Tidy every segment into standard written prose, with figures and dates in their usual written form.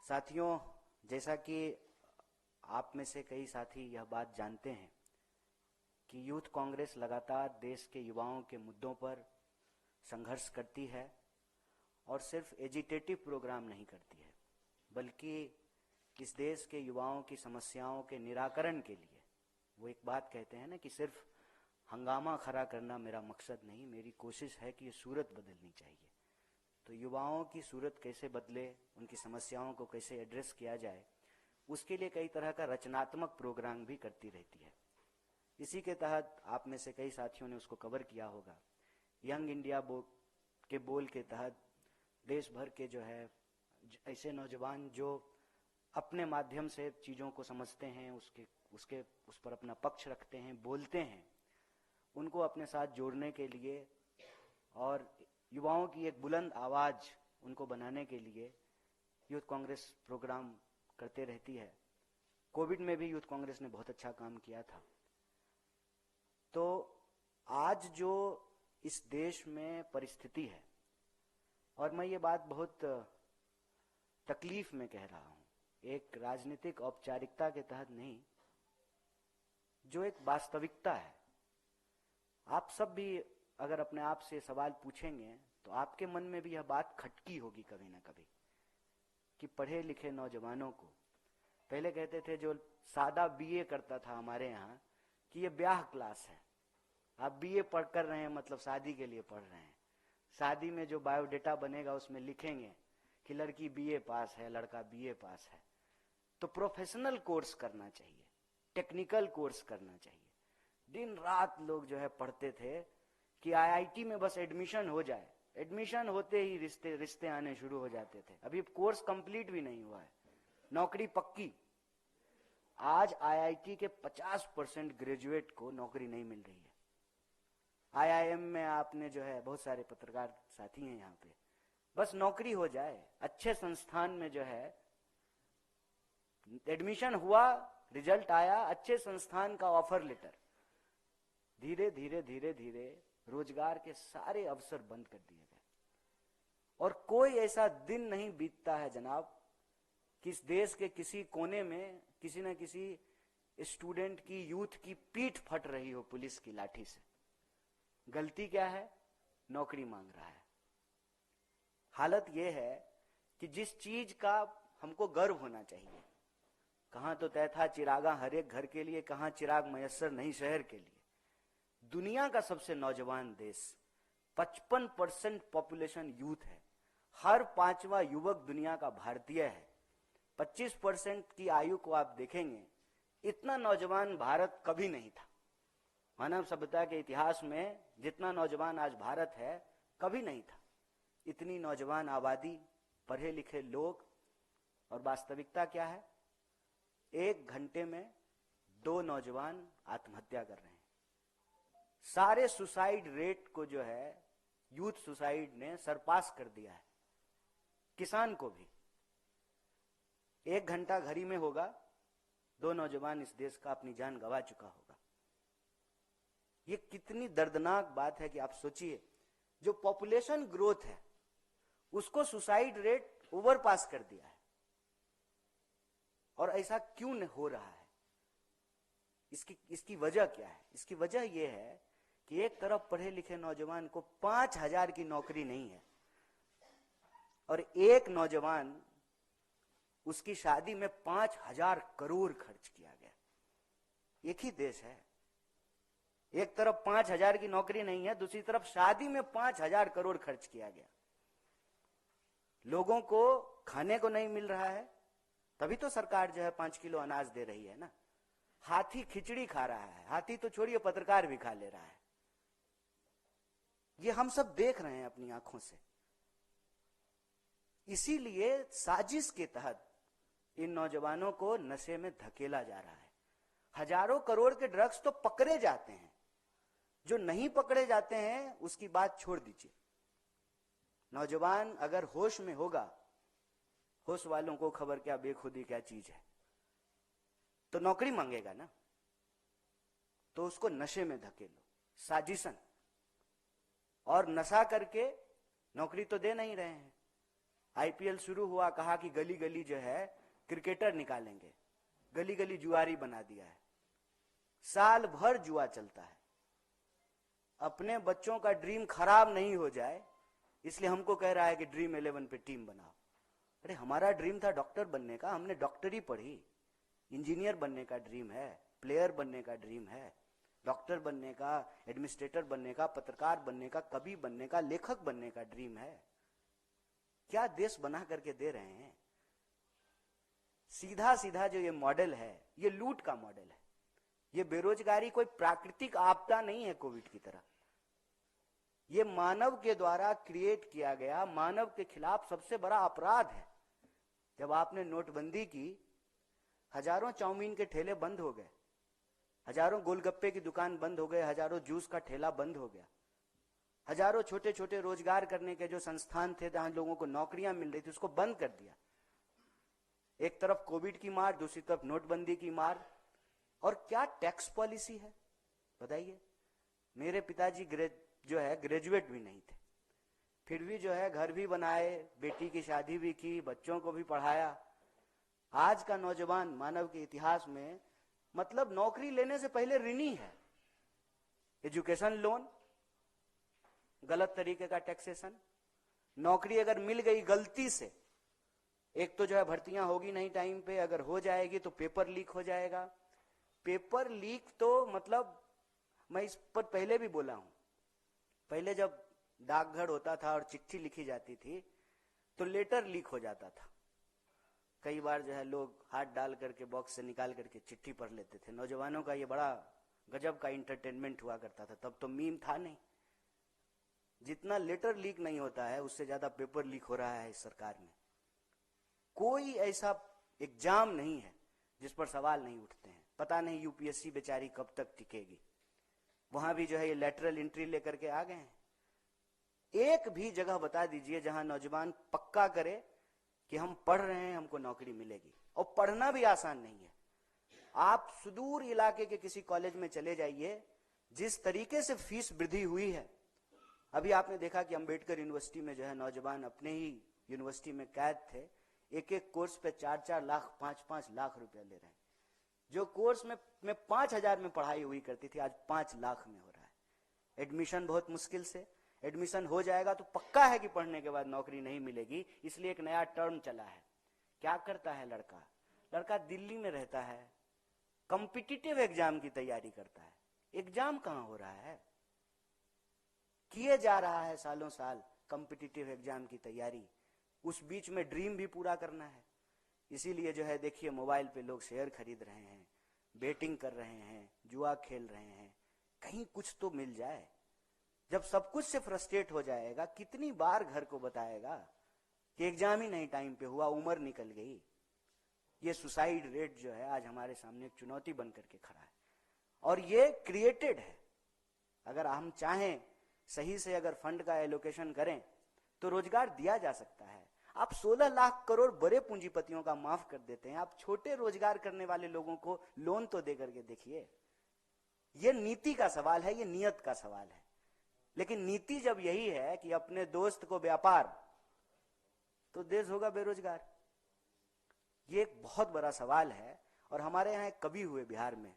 साथियों, जैसा कि आप में से कई साथी यह बात जानते हैं कि यूथ कांग्रेस लगातार देश के युवाओं के मुद्दों पर संघर्ष करती है और सिर्फ एजिटेटिव प्रोग्राम नहीं करती है, बल्कि इस देश के युवाओं की समस्याओं के निराकरण के लिए वो एक बात कहते हैं ना कि सिर्फ हंगामा खड़ा करना मेरा मकसद नहीं, मेरी कोशिश है कि ये सूरत बदलनी चाहिए। तो युवाओं की सूरत कैसे बदले, उनकी समस्याओं को कैसे एड्रेस किया जाए, उसके लिए कई तरह का रचनात्मक प्रोग्राम भी करती रहती है। इसी के तहत आप में से कई साथियों ने उसको कवर किया होगा। यंग इंडिया के बोल के तहत देश भर के जो है ऐसे नौजवान जो अपने माध्यम से चीज़ों को समझते हैं, उस पर अपना पक्ष रखते हैं, बोलते हैं, उनको अपने साथ जोड़ने के लिए और युवाओं की एक बुलंद आवाज़ उनको बनाने के लिए यूथ कांग्रेस प्रोग्राम करते रहती है। कोविड में भी यूथ कांग्रेस ने बहुत अच्छा काम किया था। तो आज जो इस देश में परिस्थिति है, और मैं ये बात बहुत तकलीफ में कह रहा हूँ, एक राजनीतिक औपचारिकता के तहत नहीं, जो एक वास्तविकता है। आप सब भी अगर अपने आप से सवाल पूछेंगे तो आपके मन में भी यह बात खटकी होगी कभी ना कभी कि पढ़े लिखे नौजवानों को, पहले कहते थे जो सादा बीए करता था हमारे यहाँ कि ये ब्याह क्लास है, आप बीए पढ़ कर रहे हैं मतलब शादी के लिए पढ़ रहे हैं। शादी में जो बायोडेटा बनेगा उसमें लिखेंगे कि लड़की बीए पास है, लड़का बीए पास है। तो प्रोफेशनल कोर्स करना चाहिए, टेक्निकल कोर्स करना चाहिए। दिन रात लोग जो है पढ़ते थे कि आईआईटी में बस एडमिशन हो जाए, एडमिशन होते ही रिश्ते आने शुरू हो जाते थे। अभी कोर्स कंप्लीट भी नहीं हुआ है, नौकरी पक्की। आज आईआईटी के 50% ग्रेजुएट को नौकरी नहीं मिल रही है। आईआईएम में आपने जो है बहुत सारे पत्रकार साथी हैं यहाँ पे, बस नौकरी हो जाए, अच्छे संस्थान में जो है एडमिशन हुआ, रिजल्ट आया, अच्छे संस्थान का ऑफर लेटर, धीरे धीरे धीरे धीरे रोजगार के सारे अवसर बंद कर दिए गए। और कोई ऐसा दिन नहीं बीतता है जनाब कि इस देश के किसी कोने में किसी न किसी स्टूडेंट की, यूथ की पीठ फट रही हो पुलिस की लाठी से। गलती क्या है? नौकरी मांग रहा है। हालत यह है कि जिस चीज का हमको गर्व होना चाहिए, कहां तो तय था चिरागा हर एक घर के लिए, कहां चिराग मयस्सर नहीं शहर के लिए। दुनिया का सबसे नौजवान देश, 55% पॉपुलेशन यूथ है, हर 5वां युवक दुनिया का भारतीय है। 25% की आयु को आप देखेंगे, इतना नौजवान भारत कभी नहीं था। मानव सभ्यता के इतिहास में जितना नौजवान आज भारत है कभी नहीं था। इतनी नौजवान आबादी, पढ़े लिखे लोग, और वास्तविकता क्या है? 1 घंटे में 2 नौजवान आत्महत्या कर रहे हैं। सारे सुसाइड रेट को जो है यूथ सुसाइड ने सरपास कर दिया है। किसान को भी 1 घंटा घड़ी में होगा, 2 नौजवान इस देश का अपनी जान गंवा चुका होगा। ये कितनी दर्दनाक बात है कि आप सोचिए, जो पॉपुलेशन ग्रोथ है उसको सुसाइड रेट ओवरपास कर दिया है। और ऐसा क्यों हो रहा है? इसकी वजह क्या है? इसकी वजह यह है कि एक तरफ पढ़े लिखे नौजवान को 5000 की नौकरी नहीं है, और एक नौजवान, उसकी शादी में 5000 करोड़ खर्च किया गया। एक ही देश है, एक तरफ 5000 की नौकरी नहीं है, दूसरी तरफ शादी में 5000 करोड़ खर्च किया गया। लोगों को खाने को नहीं मिल रहा है, तभी तो सरकार जो है 5 किलो अनाज दे रही है ना। हाथी खिचड़ी खा रहा है, हाथी तो छोड़िए पत्रकार भी खा ले रहा है। ये हम सब देख रहे हैं अपनी आंखों से। इसीलिए साजिश के तहत इन नौजवानों को नशे में धकेला जा रहा है। हजारों करोड़ के ड्रग्स तो पकड़े जाते हैं, जो नहीं पकड़े जाते हैं उसकी बात छोड़ दीजिए। नौजवान अगर होश में होगा, होश वालों को खबर क्या बेखुदी क्या चीज है, तो नौकरी मांगेगा ना। तो उसको नशे में धकेलो, साजिशन। और नशा करके नौकरी तो दे नहीं रहे हैं, आईपीएल शुरू हुआ, कहा कि गली गली जो है क्रिकेटर निकालेंगे, गली गली जुआरी बना दिया है। साल भर जुआ चलता है। अपने बच्चों का ड्रीम खराब नहीं हो जाए इसलिए हमको कह रहा है कि ड्रीम 11 पे टीम बनाओ। अरे हमारा ड्रीम था डॉक्टर बनने का, हमने डॉक्टरी पढ़ी। इंजीनियर बनने का ड्रीम है, प्लेयर बनने का ड्रीम है, डॉक्टर बनने का, एडमिनिस्ट्रेटर बनने का, पत्रकार बनने का, कवि बनने का, लेखक बनने का ड्रीम है। क्या देश बना करके दे रहे हैं। सीधा सीधा जो ये मॉडल है ये लूट का मॉडल है। ये बेरोजगारी कोई प्राकृतिक आपदा नहीं है कोविड की तरह, ये मानव के द्वारा क्रिएट किया गया, मानव के खिलाफ सबसे बड़ा अपराध है। जब आपने नोटबंदी की, हजारों चाउमीन के ठेले बंद हो गए, हजारों गोलगप्पे की दुकान बंद हो गए, हजारों जूस का ठेला बंद हो गया, हजारों छोटे छोटे रोजगार करने के जो संस्थान थे जहां लोगों को नौकरियां मिल रही थी उसको बंद कर दिया। एक तरफ कोविड की मार, दूसरी तरफ नोटबंदी की मार। और क्या टैक्स पॉलिसी है बताइए। मेरे पिताजी जो है ग्रेजुएट भी नहीं थे, फिर भी जो है घर भी बनाए, बेटी की शादी भी की, बच्चों को भी पढ़ाया। आज का नौजवान मानव के इतिहास में मतलब नौकरी लेने से पहले ऋणी है। एजुकेशन लोन, गलत तरीके का टैक्सेशन, नौकरी अगर मिल गई गलती से, एक तो जो है भर्तियां होगी नहीं टाइम पे, अगर हो जाएगी तो पेपर लीक हो जाएगा। पेपर लीक तो मतलब मैं इस पर पहले भी बोला हूं, पहले जब डाकघर होता था और चिट्ठी लिखी जाती थी तो लेटर लीक हो जाता था। कई बार जो है लोग हाथ डाल करके बॉक्स से निकाल करके चिट्ठी पढ़ लेते थे। नौजवानों का ये बड़ा गजब का इंटरटेनमेंट हुआ करता था। तब तो मीम था नहीं। जितना लेटर लीक नहीं होता है उससे ज्यादा पेपर लीक हो रहा है इस सरकार में। कोई ऐसा एग्जाम नहीं है जिस पर सवाल नहीं उठते हैं। पता नहीं यूपीएससी बेचारी कब तक टिकेगी। वहां भी जो है ये लेटरल एंट्री लेकर के आ गए हैं। एक भी जगह बता दीजिए जहां नौजवान पक्का करे कि हम पढ़ रहे हैं, हमको नौकरी मिलेगी। और पढ़ना भी आसान नहीं है। आप सुदूर इलाके के किसी कॉलेज में चले जाइए, जिस तरीके से फीस वृद्धि हुई है। अभी आपने देखा कि अंबेडकर यूनिवर्सिटी में जो है नौजवान अपने ही यूनिवर्सिटी में कैद थे, एक एक कोर्स पे 4-4 लाख 5-5 लाख रुपया ले रहे हैं। जो कोर्स में 5,000 में पढ़ाई हुई करती थी आज 5 लाख में हो रहा है। एडमिशन बहुत मुश्किल से, एडमिशन हो जाएगा तो पक्का है कि पढ़ने के बाद नौकरी नहीं मिलेगी। इसलिए एक नया टर्म चला है। क्या करता है लड़का दिल्ली में रहता है, कॉम्पिटिटिव एग्जाम की तैयारी करता है। एग्जाम कहां हो रहा है, किए जा रहा है सालों साल कॉम्पिटिटिव एग्जाम की तैयारी। उस बीच में ड्रीम भी पूरा करना है। इसीलिए जो है देखिए मोबाइल पे लोग शेयर खरीद रहे हैं, बेटिंग कर रहे हैं, जुआ खेल रहे हैं। कहीं कुछ तो मिल जाए। जब सब कुछ से फ्रस्ट्रेट हो जाएगा, कितनी बार घर को बताएगा कि एग्जाम ही नहीं टाइम पे हुआ, उम्र निकल गई। ये सुसाइड रेट जो है आज हमारे सामने एक चुनौती बन करके खड़ा है। और ये क्रिएटेड है। अगर हम चाहें सही से अगर फंड का एलोकेशन करें तो रोजगार दिया जा सकता है। आप 16 लाख करोड़ बड़े पूंजीपतियों का माफ कर देते हैं, आप छोटे रोजगार करने वाले लोगों को लोन तो दे करके देखिए। ये नीति का सवाल है, ये नियत का सवाल है। लेकिन नीति जब यही है कि अपने दोस्त को व्यापार, तो देश होगा बेरोजगार। ये एक बहुत बड़ा सवाल है। और हमारे यहाँ एक कवि हुए बिहार में,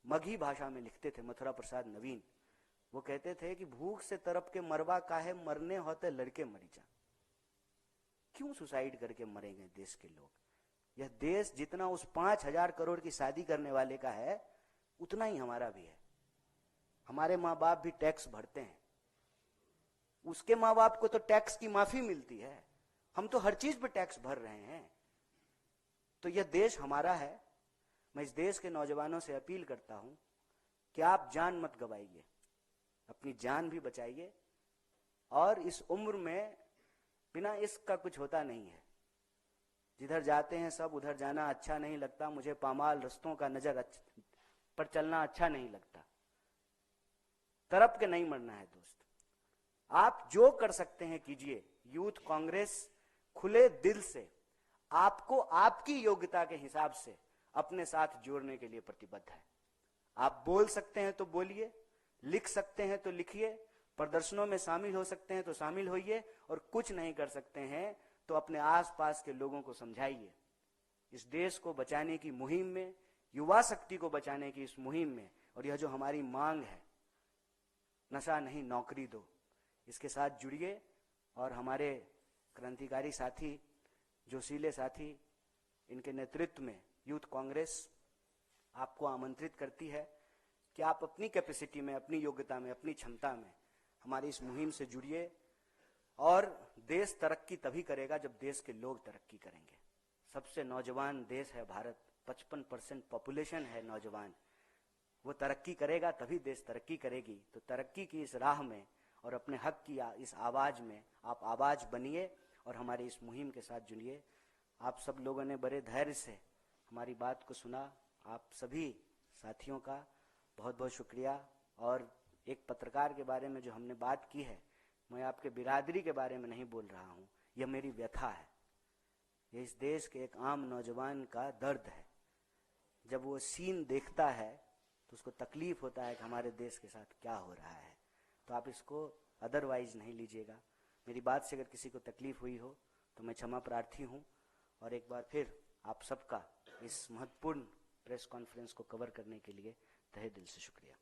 मगही भाषा में लिखते थे, मथुरा प्रसाद नवीन। वो कहते थे कि भूख से तरफ के मरवा काहे, मरने होते लड़के मरी जा। क्यों सुसाइड करके मरेंगे देश के लोग। यह देश जितना उस 5,000 करोड़ की शादी करने वाले का है उतना ही हमारा भी है। हमारे माँ बाप भी टैक्स भरते हैं, उसके माँ बाप को तो टैक्स की माफी मिलती है। हम तो हर चीज पे टैक्स भर रहे हैं। तो यह देश हमारा है। मैं इस देश के नौजवानों से अपील करता हूं कि आप जान मत गवाइए, अपनी जान भी बचाइए। और इस उम्र में बिना इश्क का कुछ होता नहीं है। जिधर जाते हैं सब उधर जाना अच्छा नहीं लगता। मुझे पामाल रस्तों का नजर पर चलना अच्छा नहीं लगता। तरफ के नहीं मरना है दोस्त। आप जो कर सकते हैं कीजिए। यूथ कांग्रेस खुले दिल से आपको आपकी योग्यता के हिसाब से अपने साथ जोड़ने के लिए प्रतिबद्ध है। आप बोल सकते हैं तो बोलिए, लिख सकते हैं तो लिखिए, प्रदर्शनों में शामिल हो सकते हैं तो शामिल होइए, और कुछ नहीं कर सकते हैं तो अपने आसपास के लोगों को समझाइए। इस देश को बचाने की मुहिम में, युवा शक्ति को बचाने की इस मुहिम में, और यह जो हमारी मांग है, नशा नहीं नौकरी दो, इसके साथ जुड़िए। और हमारे क्रांतिकारी साथी, जोशीले साथी, इनके नेतृत्व में यूथ कांग्रेस आपको आमंत्रित करती है कि आप अपनी कैपेसिटी में, अपनी योग्यता में, अपनी क्षमता में हमारी इस मुहिम से जुड़िए। और देश तरक्की तभी करेगा जब देश के लोग तरक्की करेंगे। सबसे नौजवान देश है भारत, 55% पॉपुलेशन है नौजवान। वो तरक्की करेगा तभी देश तरक्की करेगी। तो तरक्की की इस राह में और अपने हक की इस आवाज में आप आवाज बनिए और हमारी इस मुहिम के साथ जुड़िए। आप सब लोगों ने बड़े धैर्य से हमारी बात को सुना। आप सभी साथियों का बहुत बहुत शुक्रिया। और एक पत्रकार के बारे में जो हमने बात की है, मैं आपके बिरादरी के बारे में नहीं बोल रहा हूँ, यह मेरी व्यथा है। ये इस देश के एक आम नौजवान का दर्द है। जब वो सीन देखता है तो उसको तकलीफ होता है कि हमारे देश के साथ क्या हो रहा है। तो आप इसको अदरवाइज नहीं लीजिएगा। मेरी बात से अगर किसी को तकलीफ हुई हो तो मैं क्षमा प्रार्थी हूँ। और एक बार फिर आप सबका इस महत्वपूर्ण प्रेस कॉन्फ्रेंस को कवर करने के लिए तहे दिल से शुक्रिया।